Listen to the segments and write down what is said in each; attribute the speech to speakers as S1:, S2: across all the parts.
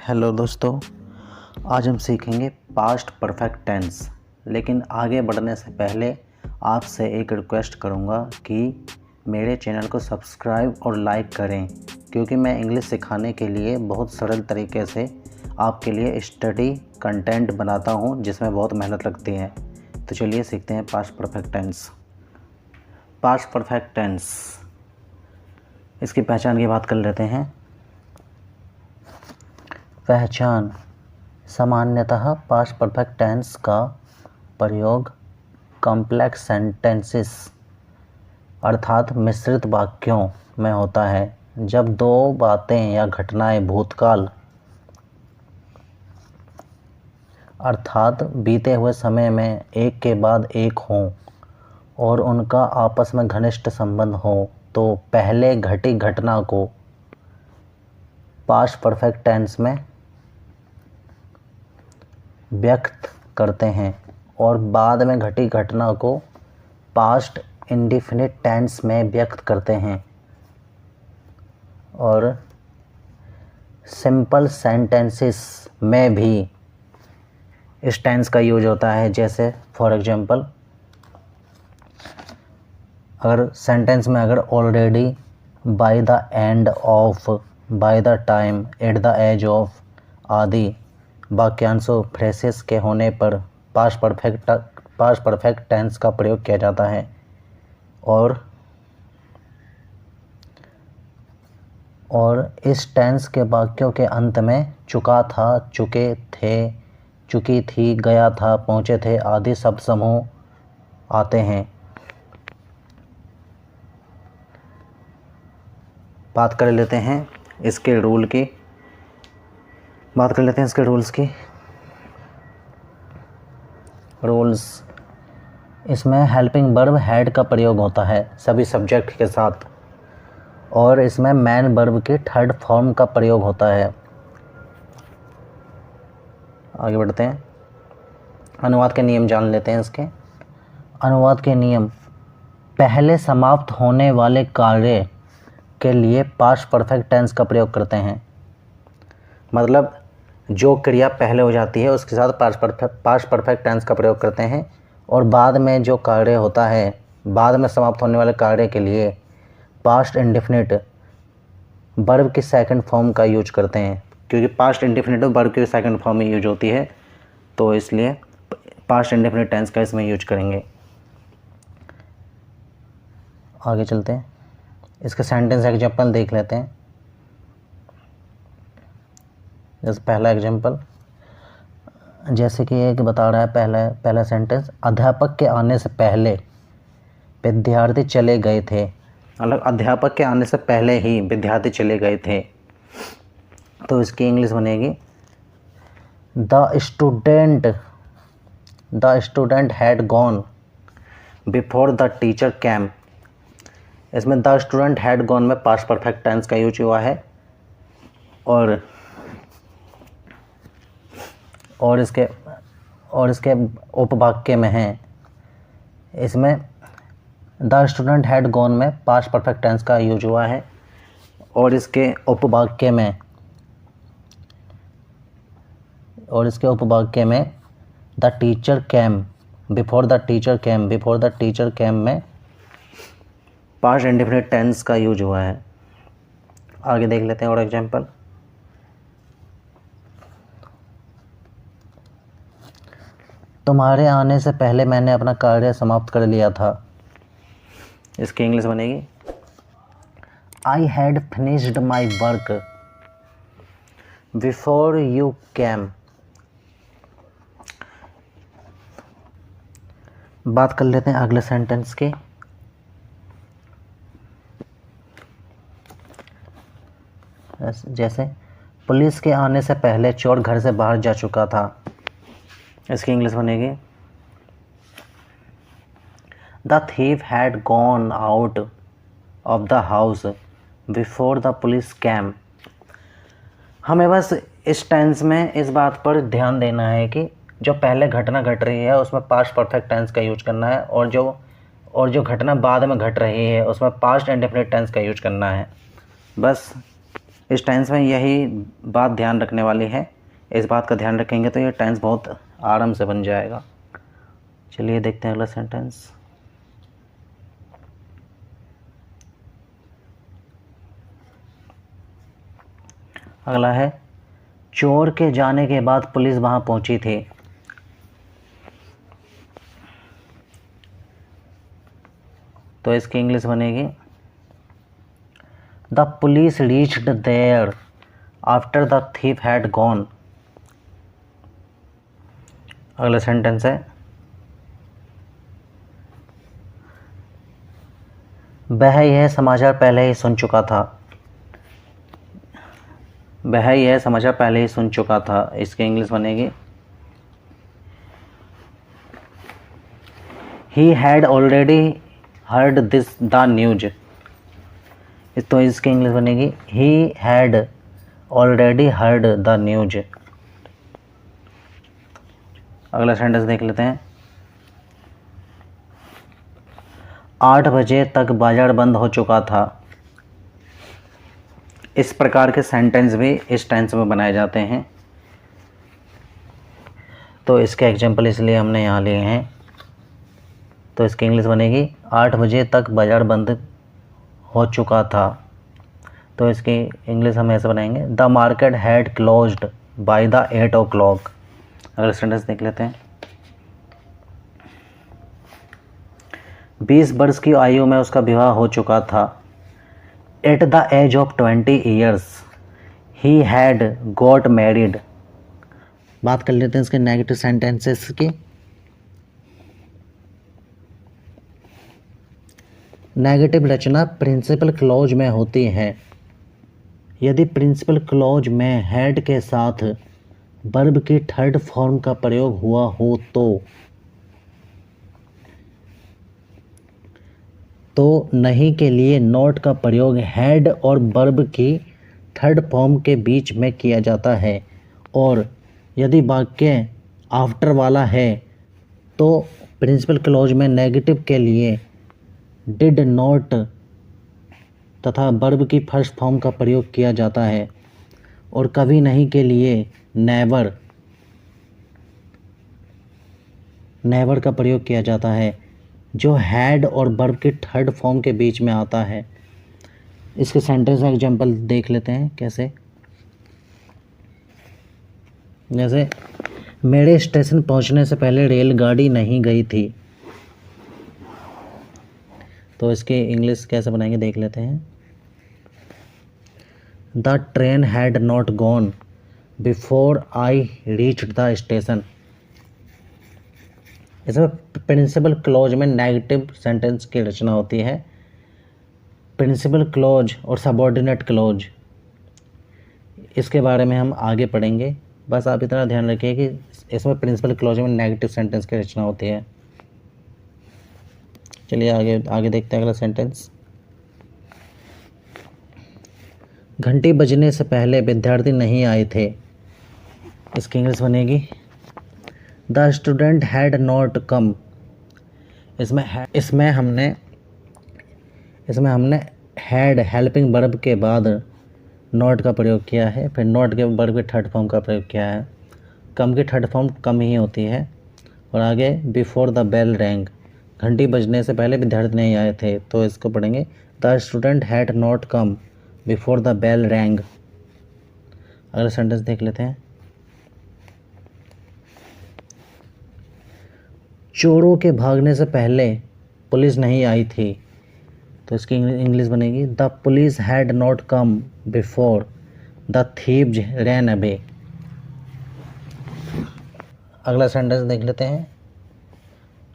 S1: Hello दोस्तों, आज हम सीखेंगे पास्ट परफेक्ट टेंस। लेकिन आगे बढ़ने से पहले आपसे एक रिक्वेस्ट करूंगा कि मेरे चैनल को सब्सक्राइब और लाइक करें, क्योंकि मैं इंग्लिश सिखाने के लिए बहुत सरल तरीके से आपके लिए स्टडी कंटेंट बनाता हूं, जिसमें बहुत मेहनत लगती है। तो चलिए सीखते हैं past perfect tense. Past perfect tense, इसकी पहचान की बात कर लेते हैं। पहचान: सामान्यतः पास्ट परफेक्ट टेंस का प्रयोग कॉम्प्लेक्स सेंटेंसेस अर्थात मिश्रित वाक्यों में होता है, जब दो बातें या घटनाएं भूतकाल अर्थात बीते हुए समय में एक के बाद एक हों और उनका आपस में घनिष्ठ संबंध हो, तो पहले घटी घटना को पास्ट परफेक्ट टेंस में व्यक्त करते हैं और बाद में घटी घटना को पास्ट इंडेफिनिट टेंस में व्यक्त करते हैं। और सिंपल सेंटेंसेस में भी इस टेंस का यूज होता है। जैसे फॉर एग्जांपल, अगर सेंटेंस में already, by the end of, by the time, at the age of आदि वाक्यांशों फ्रेसेस के होने पर पास्ट परफेक्ट टेंस का प्रयोग किया जाता है। और इस टेंस के वाक्यों के अंत में चुका था, चुके थे, चुकी थी, गया था, पहुँचे थे आदि शब्द समूह आते हैं। बात कर लेते हैं इसके रूल्स की। रूल्स: इसमें हेल्पिंग वर्ब हैड का प्रयोग होता है सभी सब्जेक्ट के साथ, और इसमें मैन वर्ब की थर्ड फॉर्म का प्रयोग होता है। आगे बढ़ते हैं, अनुवाद के नियम जान लेते हैं इसके। अनुवाद के नियम: पहले समाप्त होने वाले कार्य के लिए पास्ट परफेक्ट टेंस का प्रयोग करते हैं। मतलब जो क्रिया पहले हो जाती है उसके साथ पास्ट परफेक्ट टेंस का प्रयोग करते हैं, और बाद में जो कार्य होता है, बाद में समाप्त होने वाले कार्य के लिए पास्ट इंडेफिनिट वर्ब की सेकंड फॉर्म का यूज करते हैं, क्योंकि पास्ट इंडेफिनिट वर्ब की सेकंड फॉर्म में यूज होती है, तो इसलिए पास्ट इंडेफिनिट टेंस का इसमें यूज करेंगे। आगे चलते हैं, इसका सेंटेंस एग्जांपल देख लेते हैं। जैसे पहला एग्जांपल, जैसे कि एक बता रहा है पहला सेंटेंस, अध्यापक के आने से पहले विद्यार्थी चले गए थे। मतलब अध्यापक के आने से पहले ही विद्यार्थी चले गए थे, तो इसकी इंग्लिश बनेगी the student had gone before the teacher came. इसमें द स्टूडेंट हैड गॉन में पास्ट परफेक्ट टेंस का यूज हुआ है, और इसके उपवाक्य में है, इसमें द स्टूडेंट हैड गॉन में पास्ट परफेक्ट टेंस का यूज हुआ है, और इसके उपवाक्य में the teacher came, before the teacher came में पास्ट इंडेफिनिट टेंस का यूज हुआ है। आगे देख लेते हैं और एग्जांपल। तुम्हारे आने से पहले मैंने अपना कार्य समाप्त कर लिया था। इसकी इंग्लिश बनेगी I had finished my work before you came. बात कर लेते हैं अगले सेंटेंस की। जैसे पुलिस के आने से पहले चोर घर से बाहर जा चुका था। इसकी इंग्लिश बनेगी the thief had gone out of the house before the police came. हमें बस इस टेंस में इस बात पर ध्यान देना है कि जो पहले घटना घट रही है उसमें पास्ट परफेक्ट टेंस का यूज करना है, और जो घटना बाद में घट रही है उसमें पास्ट इंडेफिनिट टेंस का यूज करना है। बस इस टेंस में यही बात ध्यान रखने वाली है, इस बात का ध्यान रखेंगे तो ये टेंस बहुत आराम से बन जाएगा। चलिए देखते हैं अगला सेंटेंस। अगला है, चोर के जाने के बाद पुलिस वहां पहुंची थी। तो इसकी इंग्लिश बनेगी, the police reached there after the thief had gone. अगला सेंटेंस है, वह यह समाचार पहले ही सुन चुका था। वह यह समाचार पहले ही सुन चुका था। इसकी इंग्लिश बनेगी, he had already heard this the news. तो इसकी इंग्लिश बनेगी, he had already heard the news. अगला सेंटेंस देख लेते हैं, 8 बजे तक बाजार बंद हो चुका था। इस प्रकार के सेंटेंस भी इस टेंस में बनाए जाते हैं। तो इसके एग्जाम्पल इसलिए हमने यहाँ लिए हैं। तो इसकी इंग्लिश बनेगी, 8 बजे तक बाजार बंद हो चुका था। तो इसकी इंग्लिश हम ऐसे बनाएंगे, the market had closed by the 8 o'clock। अगला सेंटेंस देख लेते हैं, 20 वर्ष की आयु में उसका विवाह हो चुका था। At the age of 20 years he had got married. बात कर लेते हैं इसके नेगेटिव सेंटेंसेस की। नेगेटिव रचना प्रिंसिपल क्लॉज में होती है। यदि प्रिंसिपल क्लॉज में हैड के साथ वर्ब की थर्ड फॉर्म का प्रयोग हुआ हो तो नहीं के लिए नॉट का प्रयोग हैड और वर्ब की थर्ड फॉर्म के बीच में किया जाता है। और यदि वाक्य आफ्टर वाला है तो प्रिंसिपल क्लॉज में नेगेटिव के लिए डिड नॉट तथा वर्ब की फर्स्ट फॉर्म का प्रयोग किया जाता है। और कभी नहीं के लिए नेवर का प्रयोग किया जाता है, जो हैड और वर्ब की थर्ड फॉर्म के बीच में आता है। इसके सेंटेंस में एग्जांपल देख लेते हैं कैसे। जैसे, मेरे स्टेशन पहुंचने से पहले रेलगाड़ी नहीं गई थी। तो इसकी इंग्लिश कैसे बनाएंगे देख लेते हैं, the train had not gone before I reached the station. इसमें प्रिंसिपल क्लॉज में नेगेटिव सेंटेंस की रचना होती है। प्रिंसिपल क्लॉज और सबऑर्डिनेट क्लॉज, इसके बारे में हम आगे पढ़ेंगे। बस आप इतना ध्यान रखिए कि इसमें प्रिंसिपल क्लॉज में नेगेटिव सेंटेंस की रचना होती है। चलिए आगे देखते हैं अगला सेंटेंस। घंटी बजने से पहले विद्यार्थी नहीं आए थे। इसकी इंग्लिश बनेगी, द स्टूडेंट हैड नॉट कम। इसमें हमने हैड हेल्पिंग वर्ब के बाद नॉट का प्रयोग किया है, फिर नॉट के वर्ब के थर्ड फॉर्म का प्रयोग किया है। कम की थर्ड फॉर्म कम ही होती है। और आगे बिफोर द बेल रैंग, घंटी बजने से पहले विद्यार्थी नहीं आए थे। तो इसको पढ़ेंगे, the student had not come before the bell rang. अगला सेंटेंस देख लेते हैं, चोरों के भागने से पहले पुलिस नहीं आई थी। तो इसकी इंग्लिश बनेगी, the police had not come before the thieves ran away. अगला सेंटेंस देख लेते हैं,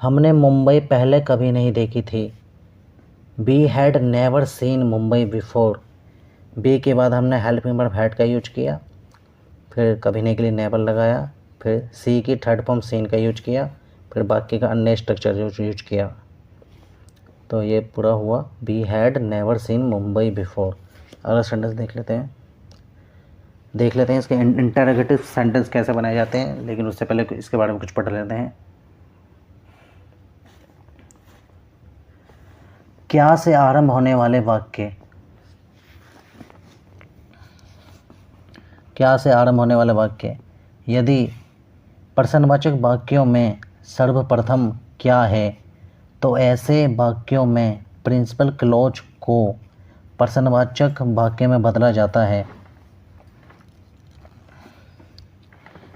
S1: हमने मुंबई पहले कभी नहीं देखी थी। We had never seen Mumbai before. बी के बाद हमने हेल्पिंग वर्ब हैड का यूज किया, फिर कभी नहीं के लिए नेवर लगाया, फिर सी की थर्ड फॉर्म सीन का यूज किया, फिर बाकी का अन्य स्ट्रक्चर यूज किया। तो ये पूरा हुआ, we had never seen Mumbai before. अगला सेंटेंस देख लेते हैं इसके इंटरोगेटिव सेंटेंस कैसे बनाए जाते हैं। लेकिन उससे पहले इसके बारे में कुछ पढ़ लेते हैं। क्या से आरंभ होने वाले वाक्य। क्या से आरंभ होने वाले वाक्य। यदि प्रश्नवाचक वाक्यों में सर्वप्रथम क्या है तो ऐसे वाक्यों में प्रिंसिपल क्लॉज को प्रश्नवाचक वाक्य में बदला जाता है।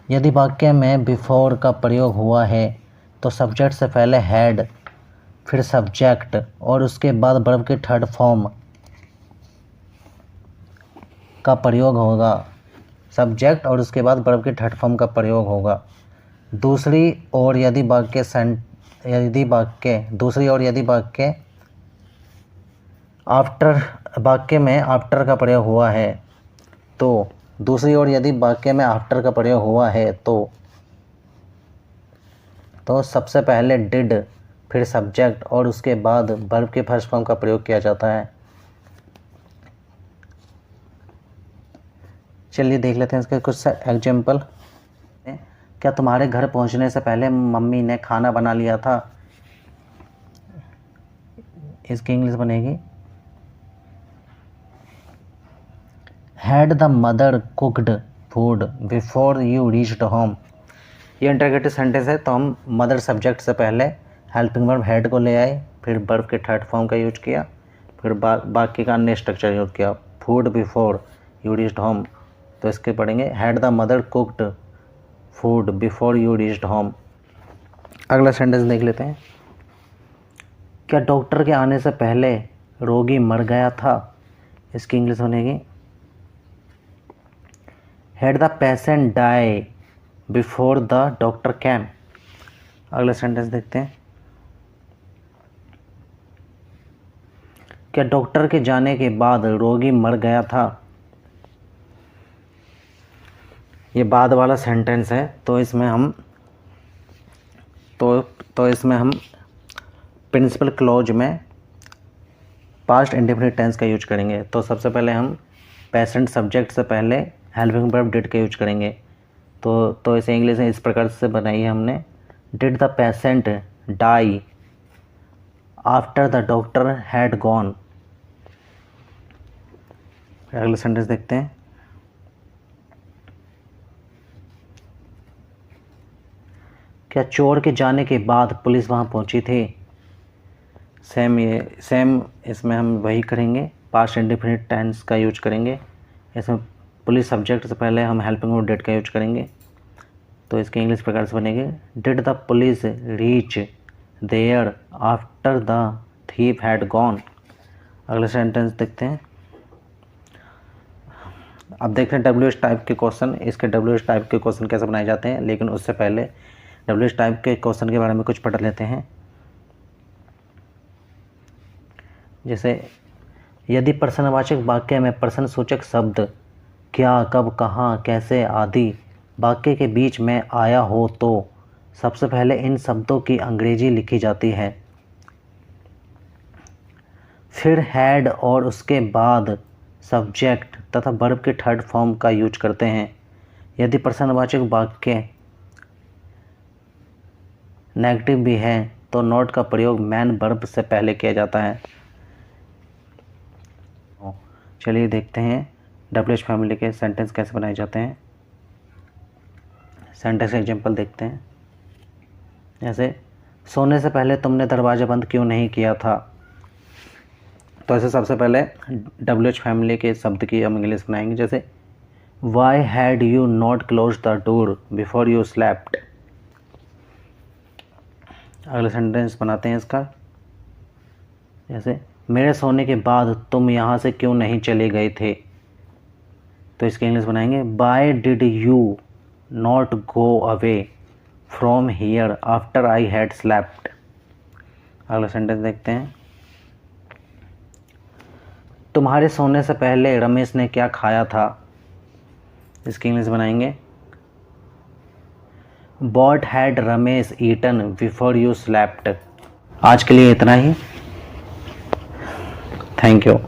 S1: यदि वाक्य में बिफोर का प्रयोग हुआ है तो सब्जेक्ट से पहले हैड, फिर सब्जेक्ट और उसके बाद वर्ब की थर्ड फॉर्म का प्रयोग होगा। सब्जेक्ट और उसके बाद वर्ब की थर्ड फॉर्म का प्रयोग होगा। दूसरी ओर यदि वाक्य आफ्टर वाक्य में आफ्टर का प्रयोग हुआ है तो दूसरी ओर यदि वाक्य में आफ्टर का प्रयोग हुआ है तो सबसे पहले डिड, फिर सब्जेक्ट और उसके बाद वर्ब के फर्स्ट फॉर्म का प्रयोग किया जाता है। चलिए देख लेते हैं इसके कुछ एग्जाम्पल। क्या तुम्हारे घर पहुंचने से पहले मम्मी ने खाना बना लिया था। इसकी इंग्लिश बनेगी had the mother cooked food before you reached home. ये इंटरोगेटिव सेंटेंस है तो हम मदर सब्जेक्ट से पहले हेल्पिंग वर्ब हैड को ले आए, फिर वर्ब के थर्ड फॉर्म का यूज किया, फिर बाकी का अन्य स्ट्रक्चर यूज किया। Food before you reached home तो इसके पढ़ेंगे had the mother cooked food before you reached home. अगला सेंटेंस देख लेते हैं। क्या डॉक्टर के आने से पहले रोगी मर गया था। इसकी इंग्लिश बनेगी had the patient die before the doctor came. अगला सेंटेंस देखते हैं। क्या डॉक्टर के जाने के बाद रोगी मर गया था। ये बाद वाला सेंटेंस है तो इसमें हम प्रिंसिपल क्लॉज में पास्ट इंडेफिनिट टेंस का यूज करेंगे। तो सबसे पहले हम पेशेंट सब्जेक्ट से पहले हेल्पिंग वर्ब डिड का यूज करेंगे। तो इसे इंग्लिश में इस प्रकार से बनाई है हमने did the patient die after the doctor had gone. अगला सेंटेंस देखते हैं। क्या चोर के जाने के बाद पुलिस वहाँ पहुँची थी। सेम इसमें हम वही करेंगे, पास्ट इंडेफिनिट टेंस का यूज करेंगे। इसमें पुलिस सब्जेक्ट से पहले हम हेल्पिंग वर्ब डिड का यूज करेंगे। तो इसके इंग्लिश प्रकार से बनेगी did the police reach there after the thief had gone. अगला सेंटेंस देखते हैं। अब देखते हैं WH टाइप के क्वेश्चन। इसके WH टाइप के क्वेश्चन कैसे बनाए जाते हैं, लेकिन उससे पहले WH टाइप के क्वेश्चन के बारे में कुछ पढ़ लेते हैं। जैसे यदि प्रश्नवाचक वाक्य में प्रश्नसूचक शब्द क्या, कब, कहाँ, कैसे आदि वाक्य के बीच में आया हो तो सबसे पहले इन शब्दों की अंग्रेजी लिखी जाती है, फिर हैड और उसके बाद सब्जेक्ट तथा वर्ब के थर्ड फॉर्म का यूज करते हैं। यदि प्रश्नवाचक वाक्य नेगेटिव भी है तो नॉट का प्रयोग मैन वर्ब से पहले किया जाता है। चलिए देखते हैं WH फैमिली के सेंटेंस कैसे बनाए जाते हैं। सेंटेंस का एग्जाम्पल देखते हैं। जैसे सोने से पहले तुमने दरवाज़ा बंद क्यों नहीं किया था। तो ऐसे सबसे पहले WH फैमिली के शब्द की हम इंग्लिश बनाएंगे। जैसे why had you not close the door before you slept. अगला सेंटेंस बनाते हैं इसका। जैसे मेरे सोने के बाद तुम यहाँ से क्यों नहीं चले गए थे। तो इसके इंग्लिश बनाएंगे why did you not go away from here after I had slept. अगला सेंटेंस देखते हैं। तुम्हारे सोने से पहले रमेश ने क्या खाया था। इसकी इंग्लिश बनाएंगे what had Ramesh eaten before you slept. आज के लिए इतना ही। Thank you.